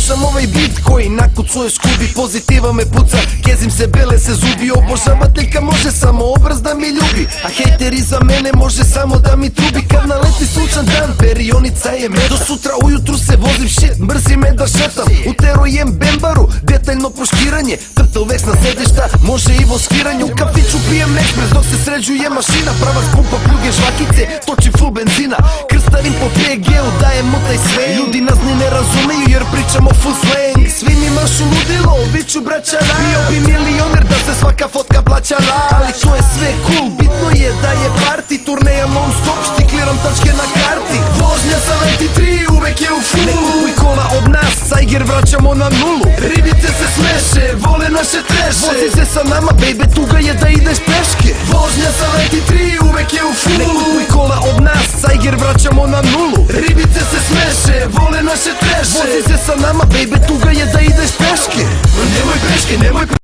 Slušam ovaj beat koji nakucuje Scooby, pozitiva me puca, kezim se, bele se zubi. Obožavateljka može samo obraz da mi ljubi, a hejteri za mene može samo da mi trubi. Kad naleti sunčan dan, perionica je meta. Do sutra ujutru se vozim shit, mrzi me da šetam. Uterujem bembaru, detaljno poškiranje. Trtel veks na sedišta, može i voskiranje. U kafiću pijem ekspres dok se sređuje mašina. Pravac pumpa pljuge žvakice, točim full benzina. Krstavim po PG-u, dajem mu taj sve. Ljudi nas ni ne razumeju jer pričamo full slang. Svi mi mašu ludilo, viću braćara. Bio bi milioner da se svaka fotka plaćala. Ali to je sve cool, bitno je da je party. Turneja non stop, štikliram tačke na karti. Vožnja sa 93 uvek je u fullu. Ne kupuj kola od nas, Sajger vraćamo na nulu. Ribice se smeše, vole naše treše. Vozi se sa nama, baby, tuga je da ideš peške. Vožnja sa 93 uvek je u fullu. Ne kupuj kola od nas, Sajger vraćamo na nulu. Ribice se smeše, vole naše treše. Vozi se sa nama, baby, tuga je da ideš peške. Nemoj peške, nemoj